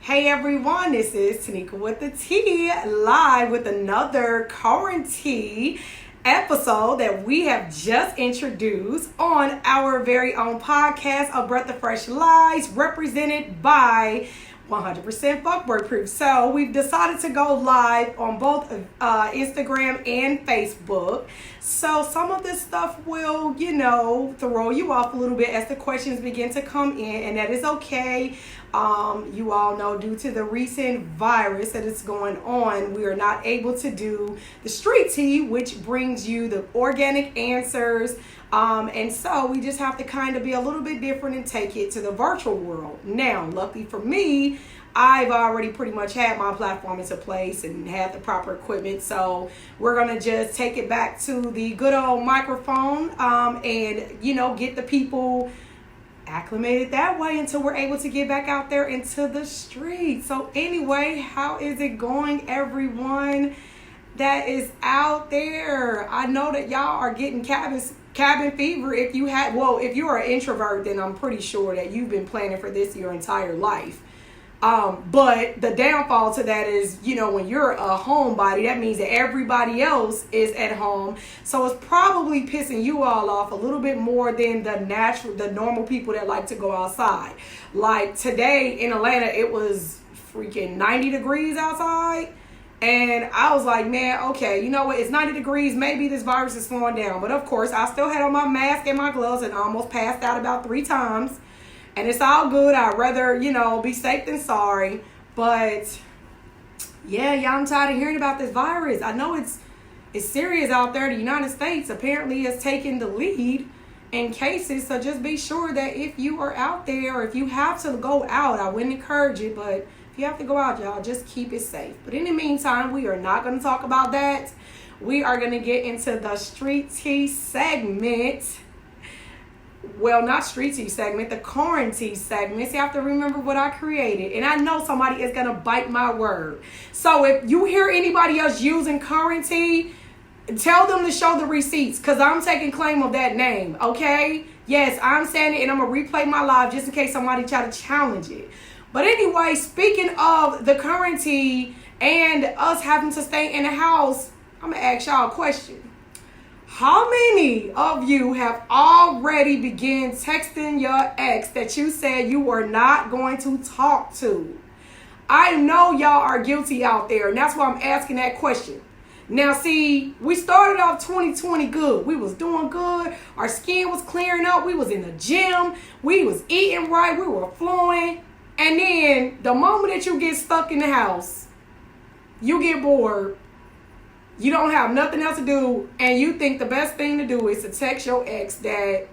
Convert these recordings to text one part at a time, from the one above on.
Hey everyone, this is Tanika with the T, live with another QuaranTea episode that we have just introduced on our very own podcast, A Breath of Fresh Lies, represented by 100% Fuckboy Proof. So we've decided to go live on both Instagram and Facebook. So some of this stuff will, throw you off a little bit as the questions begin to come in, and that is okay. You all know, due to the recent virus that is going on, we are not able to do the street tea, which brings you the organic answers. And so we just have to kind of be a little bit different and take it to the virtual world. Now, luckily for me, I've already pretty much had my platform into place and had the proper equipment. So we're going to just take it back to the good old microphone and, get the people acclimated that way until we're able to get back out there into the street. So anyway, how is it going, everyone that is out there? I know that y'all are getting cabin fever. If you're an introvert, then I'm pretty sure that you've been planning for this your entire life. But the downfall to that is, when you're a homebody, that means that everybody else is at home. So it's probably pissing you all off a little bit more than the normal people that like to go outside. Like today in Atlanta, it was freaking 90 degrees outside. And I was like, man, okay, you know what? It's 90 degrees. Maybe this virus is slowing down. But of course, I still had on my mask and my gloves and almost passed out about 3 times. And it's all good. I'd rather, be safe than sorry. But yeah, y'all, I'm tired of hearing about this virus. I know it's serious out there. The United States apparently is taking the lead in cases. So just be sure that if you are out there, or if you have to go out, I wouldn't encourage it. But if you have to go out, y'all, just keep it safe. But in the meantime, we are not going to talk about that. We are going to get into the street tea segment. Well, not street tea segment, the QuaranTea segment. So you have to remember what I created. And I know somebody is going to bite my word. So if you hear anybody else using QuaranTea, tell them to show the receipts, because I'm taking claim of that name, okay? Yes, I'm saying it, and I'm going to replay my live just in case somebody try to challenge it. But anyway, speaking of the QuaranTea and us having to stay in the house, I'm going to ask y'all a question. How many of you have already begun texting your ex that you said you were not going to talk to? I know y'all are guilty out there, and that's why I'm asking that question. Now, see, we started off 2020 good. We was doing good. Our skin was clearing up. We was in the gym. We was eating right. We were flowing. And then the moment that you get stuck in the house, you get bored. You don't have nothing else to do, and you think the best thing to do is to text your ex that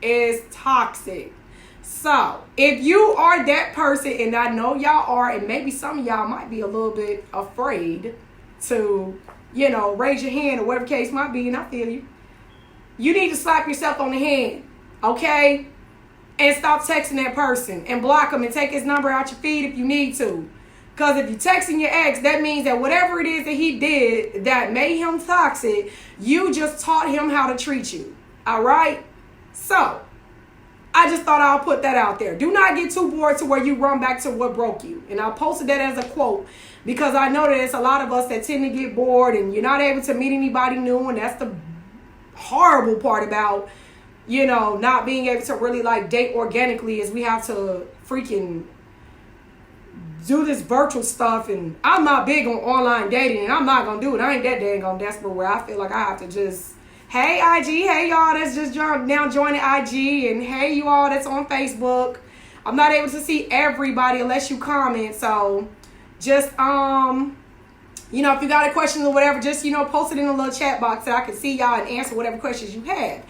is toxic. So, if you are that person, and I know y'all are, and maybe some of y'all might be a little bit afraid to, raise your hand or whatever the case might be, and I feel you. You need to slap yourself on the hand, okay? And stop texting that person and block him and take his number out your feed if you need to. Because if you're texting your ex, that means that whatever it is that he did that made him toxic, you just taught him how to treat you. All right? So, I just thought I'll put that out there. Do not get too bored to where you run back to what broke you. And I posted that as a quote because I know that it's a lot of us that tend to get bored and you're not able to meet anybody new. And that's the horrible part about, not being able to really date organically, is we have to freaking do this virtual stuff. And I'm not big on online dating, and I'm not gonna do it. I ain't that dang on desperate where I feel like I have to just, hey IG, hey y'all that's just now joining IG, and hey you all that's on Facebook. I'm not able to see everybody unless you comment. So just if you got a question or whatever, just post it in a little chat box so I can see y'all and answer whatever questions you have.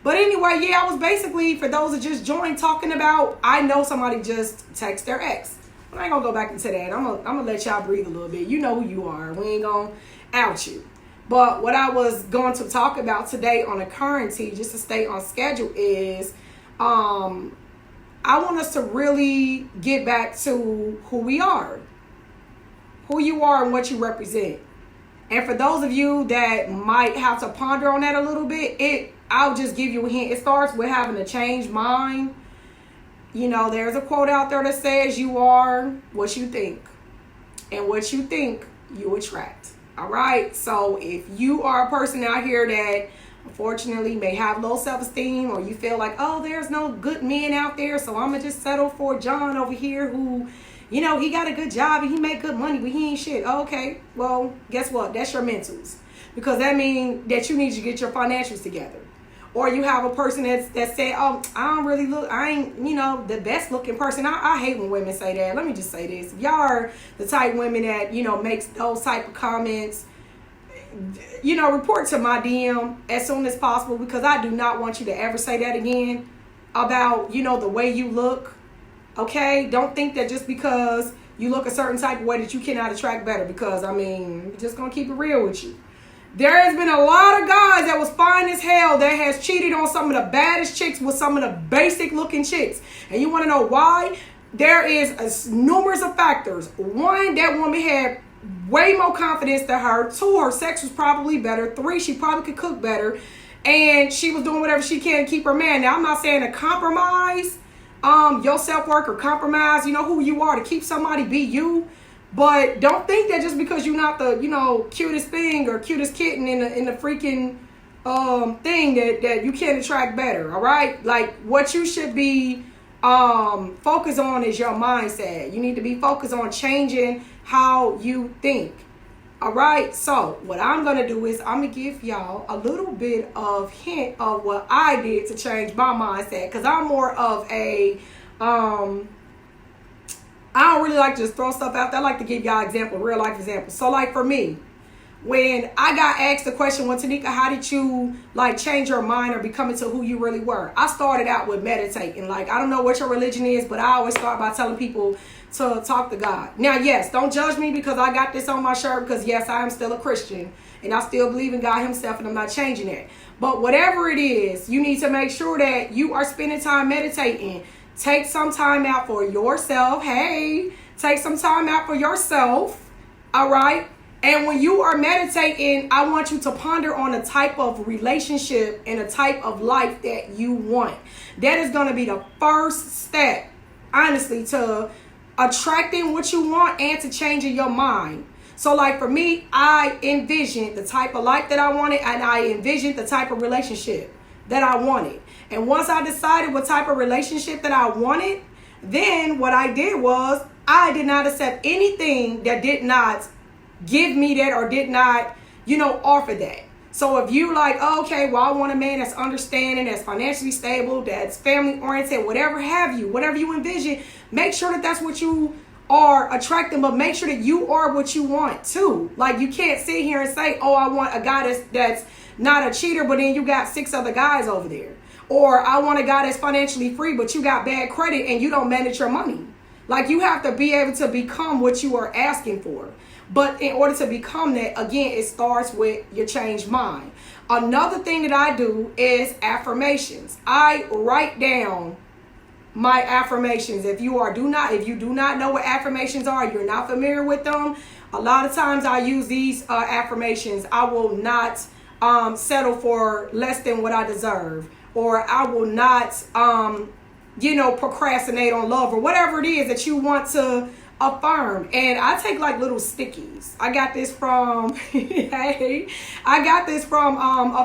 But anyway, yeah, I was basically, for those that just joined, talking about, I know somebody just text their ex. I ain't gonna go back into that. I'm gonna let y'all breathe a little bit. You know who you are. We ain't gonna out you. But what I was going to talk about today on the QuaranTea, just to stay on schedule, is I want us to really get back to who we are, who you are, and what you represent. And for those of you that might have to ponder on that a little bit, I'll just give you a hint. It starts with having a changed mind there's a quote out there that says you are what you think. And what you think, you attract. All right? So if you are a person out here that unfortunately may have low self-esteem, or you feel like, oh, there's no good men out there, so I'm going to just settle for John over here who, he got a good job and he make good money, but he ain't shit. Oh, okay, well, guess what? That's your mentals. Because that means that you need to get your financials together. Or you have a person that say, oh, I ain't, the best looking person. I hate when women say that. Let me just say this. If y'all are the type of women that, makes those type of comments, report to my DM as soon as possible, because I do not want you to ever say that again about, the way you look. Okay? Don't think that just because you look a certain type of way that you cannot attract better, because, just going to keep it real with you. There has been a lot of guys that was fine as hell that has cheated on some of the baddest chicks with some of the basic looking chicks. And you want to know why? There is numerous of factors. One, that woman had way more confidence than her. Two, her sex was probably better. Three, she probably could cook better. And she was doing whatever she can to keep her man. Now, I'm not saying to compromise your self-worth or compromise, who you are, to keep somebody be you. But don't think that just because you're not the, cutest thing or cutest kitten in the freaking thing that you can't attract better, all right? Like, what you should be focused on is your mindset. You need to be focused on changing how you think, all right? So what I'm going to do is I'm going to give y'all a little bit of hint of what I did to change my mindset, because I'm more of a... I don't really like to just throw stuff out there. I like to give y'all real life examples. So like for me, when I got asked the question, well, Tanika, how did you change your mind or become into who you really were? I started out with meditating. I don't know what your religion is, but I always start by telling people to talk to God. Now, yes, don't judge me because I got this on my shirt, because yes, I am still a Christian and I still believe in God himself, and I'm not changing that. But whatever it is, you need to make sure that you are spending time meditating. Take some time out for yourself. Hey, take some time out for yourself. All right. And when you are meditating, I want you to ponder on a type of relationship and a type of life that you want. That is going to be the first step, honestly, to attracting what you want and to changing your mind. So for me, I envisioned the type of life that I wanted, and I envisioned the type of relationship that I wanted. And once I decided what type of relationship that I wanted, then what I did was I did not accept anything that did not give me that or did not, offer that. So if you okay, well, I want a man that's understanding, that's financially stable, that's family oriented, whatever you envision, make sure that that's what you are attracting, but make sure that you are what you want too. You can't sit here and say, oh, I want a guy that's not a cheater, but then you got 6 other guys over there. Or I want a guy that's financially free, but you got bad credit and you don't manage your money. You have to be able to become what you are asking for. But in order to become that, again, it starts with your changed mind. Another thing that I do is affirmations. I write down my affirmations. If you do not know what affirmations are, you're not familiar with them, a lot of times I use these affirmations. I will not settle for less than what I deserve. Or I will not, procrastinate on love, or whatever it is that you want to affirm. And I take little stickies. I got this from, a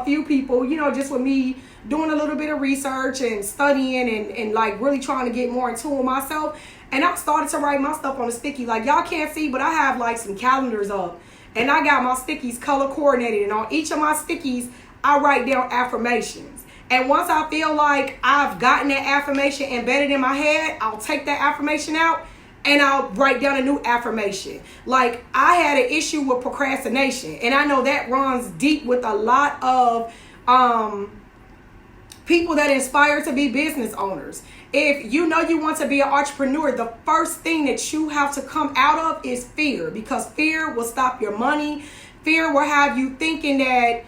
few people, just with me doing a little bit of research and studying and really trying to get more in tune with myself. And I started to write my stuff on a sticky. Y'all can't see, but I have some calendars up. And I got my stickies color coordinated. And on each of my stickies, I write down affirmations. And once I feel like I've gotten that affirmation embedded in my head, I'll take that affirmation out and I'll write down a new affirmation. I had an issue with procrastination, and I know that runs deep with a lot of people that inspire to be business owners. If you know you want to be an entrepreneur, the first thing that you have to come out of is fear, because fear will stop your money. Fear will have you thinking that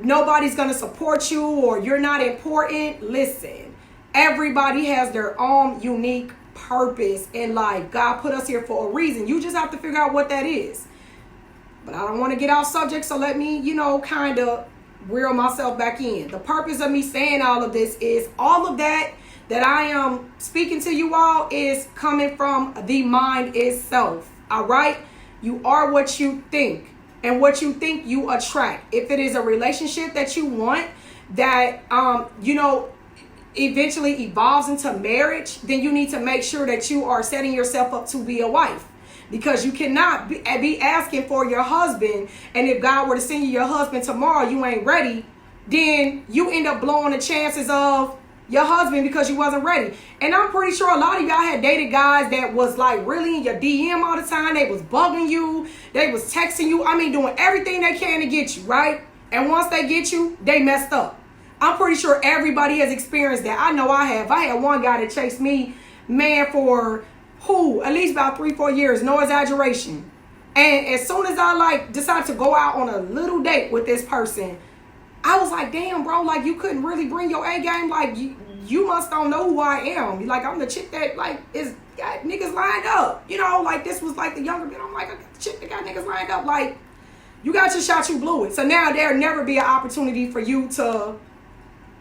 nobody's going to support you or you're not important. Listen, everybody has their own unique purpose in life. God put us here for a reason. You just have to figure out what that is. But I don't want to get off subject, so let me, kind of reel myself back in. The purpose of me saying all of this is all of that that I am speaking to you all is coming from the mind itself. All right? You are what you think, and what you think you attract. If it is a relationship that you want that eventually evolves into marriage, then you need to make sure that you are setting yourself up to be a wife. Because you cannot be asking for your husband, and if God were to send you your husband tomorrow, you ain't ready, then you end up blowing the chances of your husband because you wasn't ready. And I'm pretty sure a lot of y'all had dated guys that was like really in your DM all the time. They was bugging you. They was texting you. I mean, doing everything they can to get you, right? And once they get you, they messed up. I'm pretty sure everybody has experienced that. I know I have. I had one guy that chased me, man, for at least about 3-4 years, no exaggeration. And as soon as I decided to go out on a little date with this person, I was like, damn, bro, like you couldn't really bring your A game. Like you must don't know who I am. Like I'm the chick that like is got niggas lined up. Like this was like the younger bit. I'm like, I got the chick that got niggas lined up. Like you got your shot, you blew it. So now there'll never be an opportunity for you to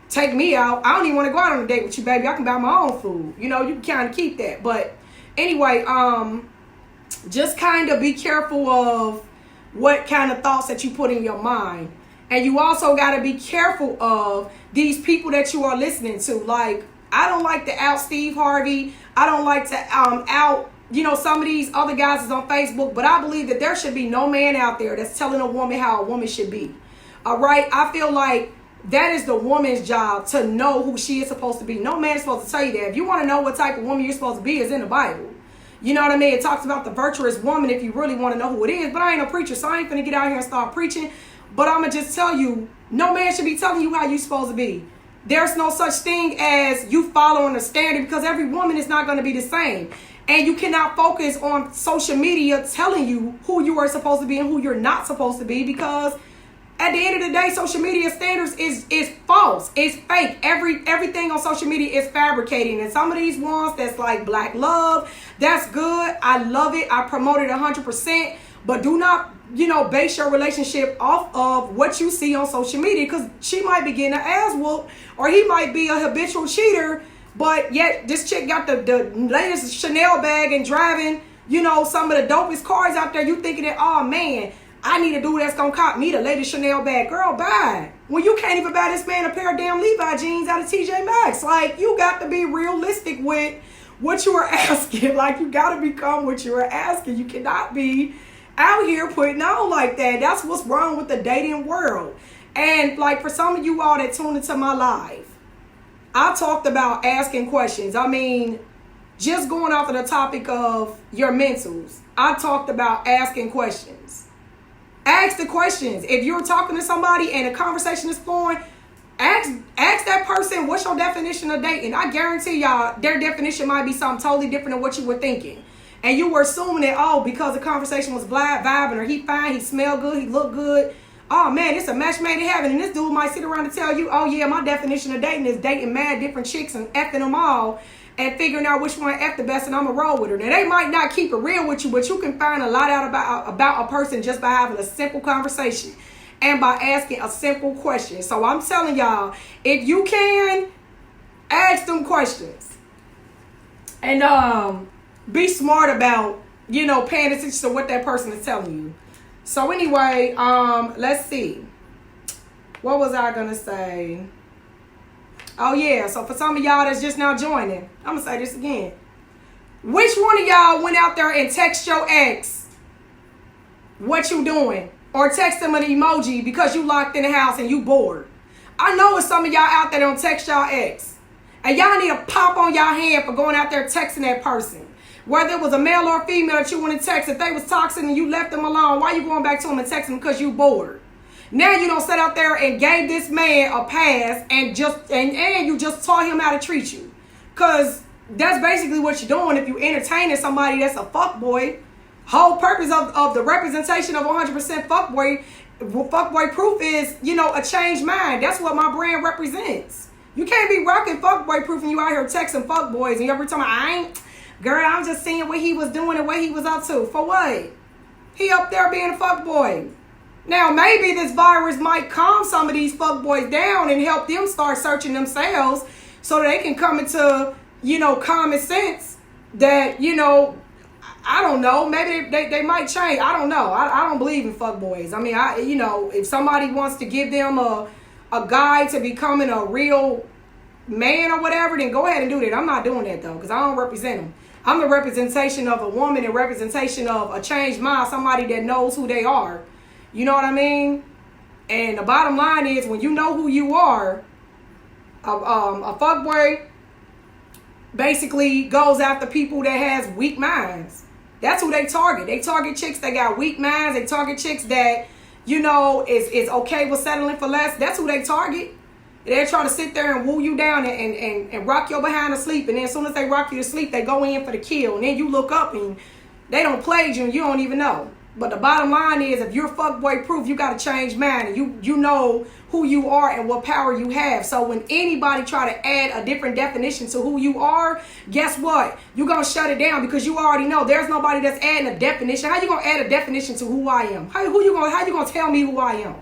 take me out. I don't even want to go out on a date with you, baby. I can buy my own food. You can kind of keep that. But anyway, just kind of be careful of what kind of thoughts that you put in your mind. And you also got to be careful of these people that you are listening to. Like, I don't like to out Steve Harvey. I don't like to out, some of these other guys is on Facebook. But I believe that there should be no man out there that's telling a woman how a woman should be. All right? I feel like that is the woman's job to know who she is supposed to be. No man is supposed to tell you that. If you want to know what type of woman you're supposed to be, it's in the Bible. You know what I mean? It talks about the virtuous woman if you really want to know who it is. But I ain't a preacher, so I ain't finna get out here and start preaching. But I'm going to just tell you, no man should be telling you how you're supposed to be. There's no such thing as you following a standard because every woman is not going to be the same. And you cannot focus on social media telling you who you are supposed to be and who you're not supposed to be, because at the end of the day, social media standards is false. It's fake. Everything on social media is fabricating. And some of these ones that's like black love, that's good. I love it. I promote it 100%. But do not, base your relationship off of what you see on social media, because she might be getting her ass whooped or he might be a habitual cheater, but yet this chick got the latest Chanel bag and driving, some of the dopest cars out there. You thinking that, oh man, I need a dude that's gonna cop me the latest Chanel bag. Girl, bye. When you can't even buy this man a pair of damn Levi jeans out of TJ Maxx. Like, you got to be realistic with what you are asking. Like, you got to become what you are asking. You cannot be out here putting on like that. That's what's wrong with the dating world. And like for some of you all that tune into my live, I talked about asking questions. I mean, just going off of the topic of your mentals, I talked about asking questions. Ask the questions. If you're talking to somebody and a conversation is flowing, ask that person, what's your definition of dating? I guarantee y'all their definition might be something totally different than what you were thinking. And you were assuming that, because the conversation was vibing, or he fine, he smell good, he look good. Oh man, it's a match made in heaven. And this dude might sit around and tell you, oh yeah, my definition of dating is dating mad different chicks and effing them all and figuring out which one F the best and I'm going to roll with her. Now they might not keep it real with you, but you can find a lot out about a person just by having a simple conversation and by asking a simple question. So I'm telling y'all, if you can, ask them questions. And be smart about, paying attention to what that person is telling you. So anyway, let's see. What was I going to say? Oh, yeah. So for some of y'all that's just now joining, I'm going to say this again. Which one of y'all went out there and text your ex what you doing? Or text them an emoji because you locked in the house and you bored? I know it's some of y'all out there don't text y'all ex. And y'all need to pop on y'all hand for going out there texting that person. Whether it was a male or a female that you want to text, if they was toxic and you left them alone, why you going back to them and texting them? Because you bored. Now you don't sit out there and gave this man a pass and you just taught him how to treat you. Because that's basically what you're doing if you entertaining somebody that's a fuckboy. Whole purpose of the representation of 100% fuckboy proof is, a changed mind. That's what my brand represents. You can't be rocking fuckboy proof and you out here texting fuckboys and every time girl, I'm just seeing what he was doing and what he was up to. For what? He up there being a fuckboy. Now, maybe this virus might calm some of these fuckboys down and help them start searching themselves so that they can come into, common sense that, I don't know, maybe they might change. I don't know. I don't believe in fuckboys. I mean, if somebody wants to give them a guide to becoming a real man or whatever, then go ahead and do that. I'm not doing that though, because I don't represent them. I'm the representation of a woman and representation of a changed mind, somebody that knows who they are. You know what I mean? And the bottom line is, when you know who you are, a fuckboy basically goes after people that has weak minds. That's who they target. They target chicks that got weak minds. They target chicks that, is okay with settling for less. That's who they target. They're trying to sit there and woo you down and rock your behind to sleep. And then as soon as they rock you to sleep, they go in for the kill. And then you look up and they don't plague you and you don't even know. But the bottom line is, if you're fuckboy proof, you got to change mind. And you know who you are and what power you have. So when anybody try to add a different definition to who you are, guess what? You're going to shut it down, because you already know there's nobody that's adding a definition. How you going to add a definition to who I am? How you going to tell me who I am?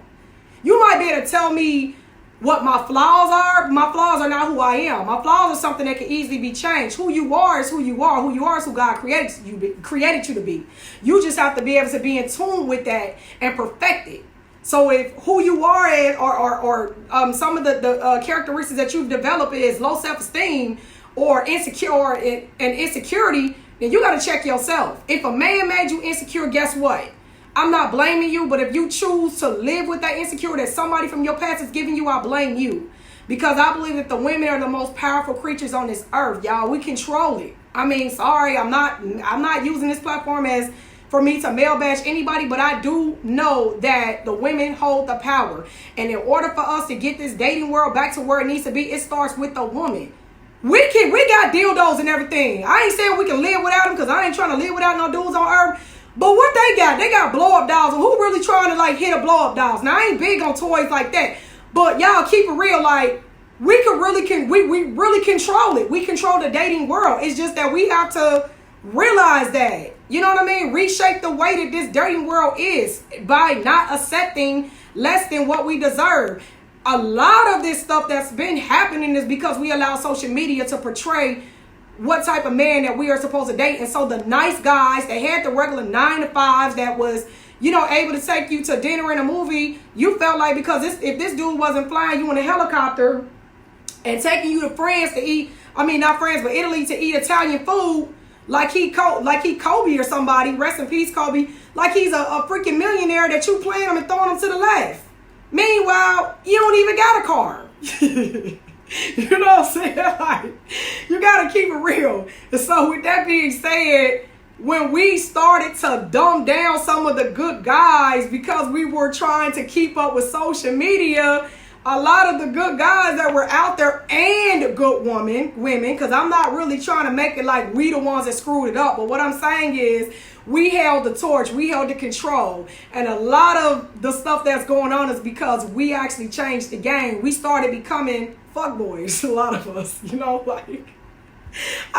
You might be able to tell me what my flaws are. My flaws are not who I am. My flaws are something that can easily be changed. Who you are is who you are. Who you are is who God created you to be. You just have to be able to be in tune with that and perfect it. So if who you are is, or some of the characteristics that you've developed is low self-esteem or insecure and insecurity, then you got to check yourself. If a man made you insecure, guess what? I'm not blaming you, but if you choose to live with that insecurity that somebody from your past is giving you, I blame you. Because I believe that the women are the most powerful creatures on this earth, y'all. We control it. I mean, sorry, I'm not using this platform as for me to male bash anybody, but I do know that the women hold the power. And in order for us to get this dating world back to where it needs to be, it starts with the woman. We got dildos and everything. I ain't saying we can live without them, because I ain't trying to live without no dudes on earth. But what they got blow up dolls. And who really trying to hit a blow up dolls? Now I ain't big on toys like that, but y'all keep it real. We really control it. We control the dating world. It's just that we have to realize that, you know what I mean? Reshape the way that this dating world is by not accepting less than what we deserve. A lot of this stuff that's been happening is because we allow social media to portray what type of man that we are supposed to date. And so the nice guys, they had the regular 9-to-5s that was, able to take you to dinner and a movie. You felt like, because if this dude wasn't flying you in a helicopter and taking you to France to eat, not France, but Italy to eat Italian food, like he Kobe or somebody, rest in peace Kobe, like he's a freaking millionaire that you playing him and throwing him to the left. Meanwhile, you don't even got a car. You know what I'm saying? You got to keep it real. And so with that being said, when we started to dumb down some of the good guys because we were trying to keep up with social media, a lot of the good guys that were out there, and good women, because I'm not really trying to make it like we the ones that screwed it up. But what I'm saying is, we held the torch, we held the control. And a lot of the stuff that's going on is because we actually changed the game. We started becoming fuckboys, a lot of us, I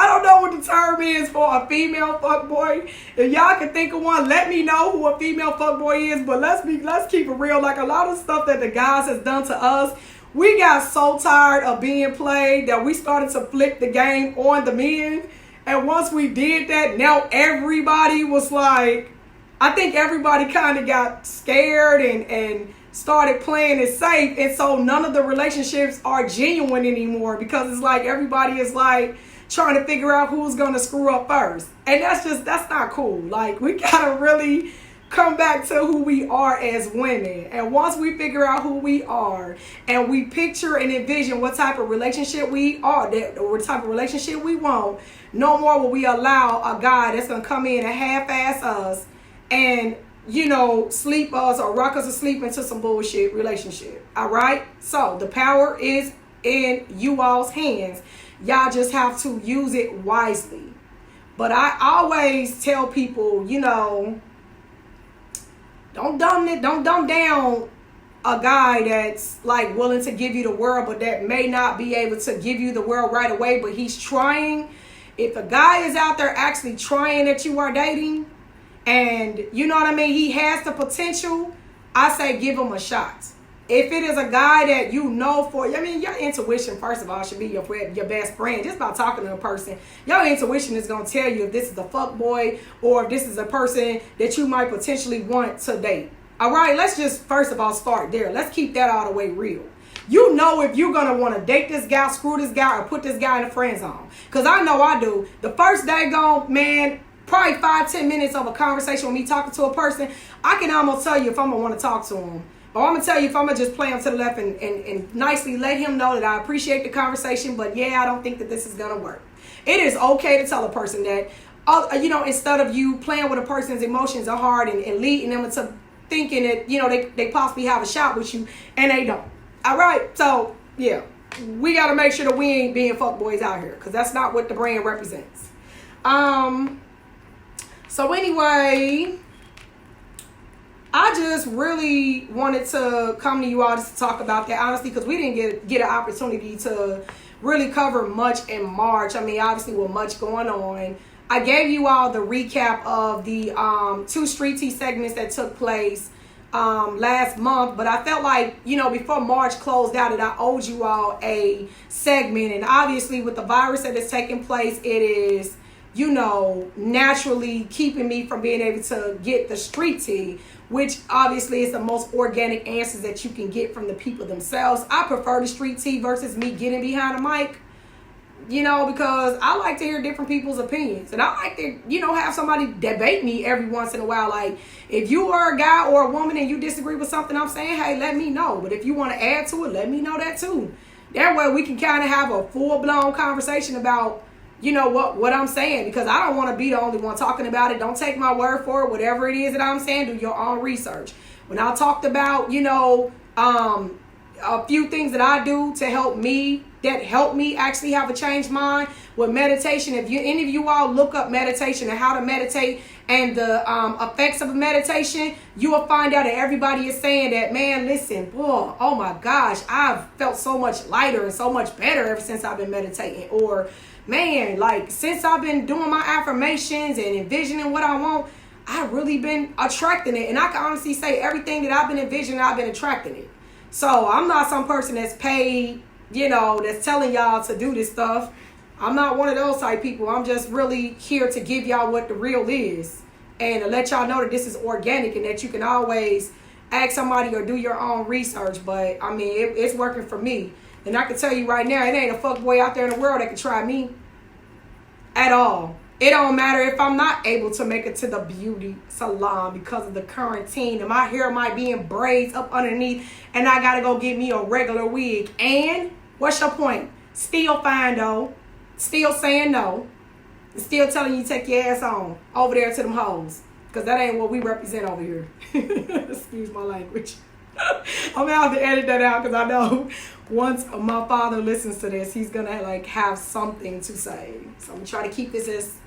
don't know what the term is for a female fuckboy. If y'all can think of one, let me know who a female fuckboy is. But let's keep it real. Like, a lot of stuff that the guys has done to us, we got so tired of being played that we started to flip the game on the men. And once we did that, now everybody was like, I think everybody kind of got scared and started playing it safe. And so none of the relationships are genuine anymore, because it's like everybody is like trying to figure out who's going to screw up first. And that's not cool. Like, we got to really come back to who we are as women. And once we figure out who we are and we picture and envision what type of relationship we are, or what type of relationship we want, no more will we allow a guy that's going to come in and half-ass us and, sleep us or rock us asleep into some bullshit relationship. All right? So the power is in you all's hands. Y'all just have to use it wisely. But I always tell people, don't dumb down a guy that's like willing to give you the world, but that may not be able to give you the world right away, but he's trying. If a guy is out there actually trying that you are dating, and you know what I mean, he has the potential, I say give him a shot. If it is a guy that you know for, I mean, your intuition, first of all, should be your best friend. Just by talking to a person, your intuition is going to tell you if this is a fuck boy or if this is a person that you might potentially want to date. All right, let's just, first of all, start there. Let's keep that all the way real. You know if you're going to want to date this guy, screw this guy, or put this guy in the friend zone. Because I know I do. The first day gone, man, probably 5-10 minutes of a conversation with me talking to a person, I can almost tell you if I'm going to want to talk to him. Or I'm going to tell you if I'm going to just play him to the left and nicely let him know that I appreciate the conversation, but yeah, I don't think that this is going to work. It is okay to tell a person that, instead of you playing with a person's emotions or heart and leading them into thinking that, they possibly have a shot with you, and they don't. All right? So, yeah, we got to make sure that we ain't being fuckboys out here, because that's not what the brand represents. So anyway, I just really wanted to come to you all just to talk about that, honestly, because we didn't get an opportunity to really cover much in March. I mean, obviously, with much going on. I gave you all the recap of the 2 Street Tea segments that took place last month, but I felt like, before March closed out, that I owed you all a segment. And obviously, with the virus that is taking place, it is, naturally keeping me from being able to get the street tea, which obviously is the most organic answers that you can get from the people themselves. I prefer the street tea versus me getting behind a mic, because I like to hear different people's opinions. And I like to, have somebody debate me every once in a while. Like, if you are a guy or a woman and you disagree with something I'm saying, hey, let me know. But if you want to add to it, let me know that too. That way we can kind of have a full-blown conversation about, what I'm saying, because I don't want to be the only one talking about it. Don't take my word for it. Whatever it is that I'm saying, do your own research. When I talked about, a few things that I do to help me, that help me actually have a changed mind with meditation. If any of you all look up meditation and how to meditate and the effects of meditation, you will find out that everybody is saying that, man, listen, boy, oh my gosh, I've felt so much lighter and so much better ever since I've been meditating. Or, man, like, since I've been doing my affirmations and envisioning what I want, I've really been attracting it. And I can honestly say everything that I've been envisioning, I've been attracting it. So I'm not some person that's paid, that's telling y'all to do this stuff. I'm not one of those type people. I'm just really here to give y'all what the real is and to let y'all know that this is organic and that you can always ask somebody or do your own research. But, I mean, it's working for me. And I can tell you right now, it ain't a fuckboy out there in the world that can try me at all. It don't matter if I'm not able to make it to the beauty salon because of the quarantine and my hair might be in braids up underneath and I got to go get me a regular wig. And what's your point? Still fine though. Still saying no. Still telling you to take your ass on over there to them hoes. Because that ain't what we represent over here. Excuse my language. I'm going to have to edit that out because I know once my father listens to this, he's going to have something to say. So I'm going to try to keep this as,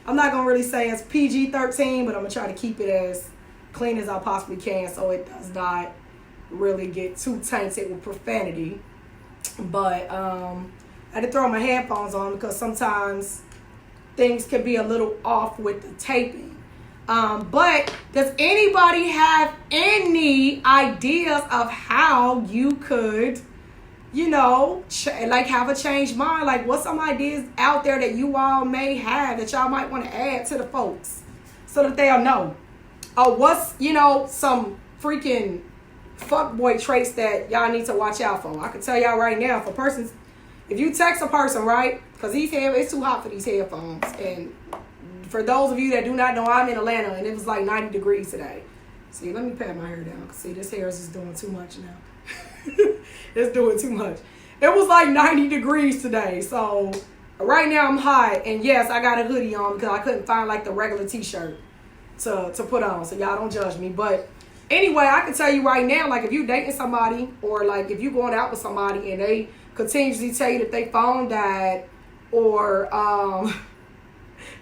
I'm not going to really say as PG-13, but I'm going to try to keep it as clean as I possibly can so it does not really get too tainted with profanity. But I had to throw my headphones on because sometimes things can be a little off with the taping. But does anybody have any ideas of how you could, have a changed mind? Like, what's some ideas out there that you all may have that y'all might want to add to the folks so that they'll know? Or what's, some freaking fuckboy traits that y'all need to watch out for? I can tell y'all right now, if you text a person, right, because it's too hot for these headphones, and for those of you that do not know, I'm in Atlanta, and it was like 90 degrees today. See, let me pat my hair down. See, this hair is just doing too much now. It's doing too much. It was like 90 degrees today. So, right now I'm hot. And yes, I got a hoodie on because I couldn't find, the regular t-shirt to put on. So, y'all don't judge me. But, anyway, I can tell you right now, if you dating somebody or, if you going out with somebody and they continuously tell you that their phone died or,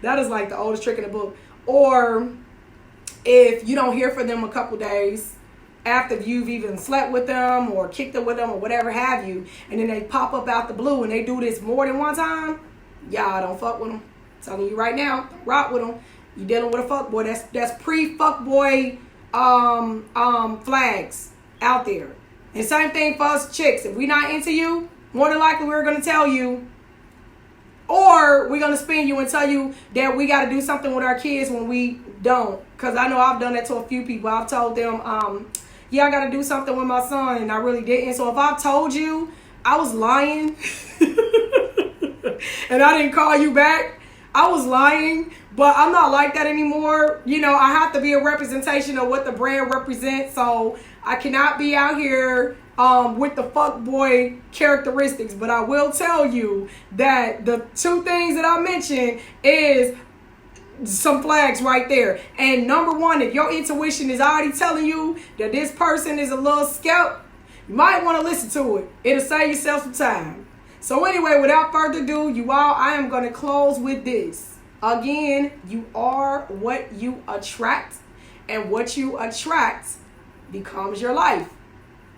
that is the oldest trick in the book. Or if you don't hear from them a couple days after you've even slept with them or kicked it with them or whatever have you, and then they pop up out the blue and they do this more than one time, y'all don't fuck with them. I'm telling you right now, don't rock with them. You dealing with a fuckboy. That's pre-fuckboy flags out there. And same thing for us chicks. If we not into you, more than likely we're going to tell you. Or we're going to spin you and tell you that we got to do something with our kids when we don't. Because I know I've done that to a few people. I've told them, yeah, I got to do something with my son, and I really didn't. So if I've told you I was lying and I didn't call you back, I was lying. But I'm not like that anymore. You know, I have to be a representation of what the brand represents. So I cannot be out here with the fuckboy characteristics. But I will tell you that the two things that I mentioned is some flags right there. And number one, if your intuition is already telling you that this person is a little skeptic, you might want to listen to it. It'll save yourself some time. So anyway, without further ado, you all, I am going to close with this. Again, you are what you attract, and what you attract becomes your life.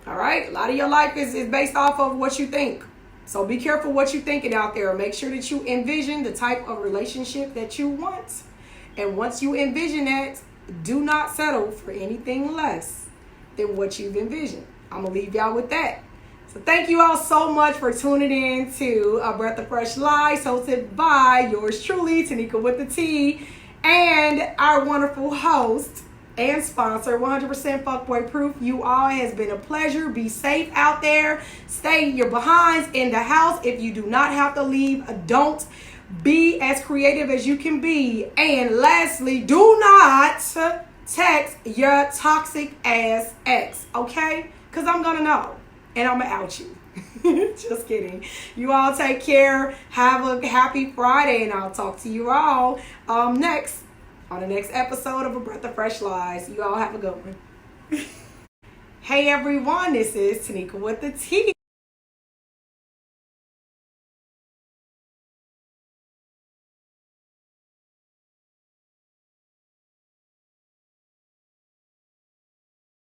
All right? A lot of your life is based off of what you think. So be careful what you're thinking out there. Make sure that you envision the type of relationship that you want. And once you envision that, do not settle for anything less than what you've envisioned. I'm going to leave y'all with that. So thank you all so much for tuning in to A Breath of Fresh Lies, hosted by yours truly, Tanika with the T, and our wonderful host and sponsor, 100% Fuckboy Proof. You all, has been a pleasure. Be safe out there. Stay your behinds in the house. If you do not have to leave, don't. Be as creative as you can be. And lastly, do not text your toxic ass ex, okay? Because I'm going to know. And I'm going to out you. Just kidding. You all take care. Have a happy Friday. And I'll talk to you all next on the next episode of A Breath of Fresh Lies. You all have a good one. Hey everyone, this is Tanika with the T.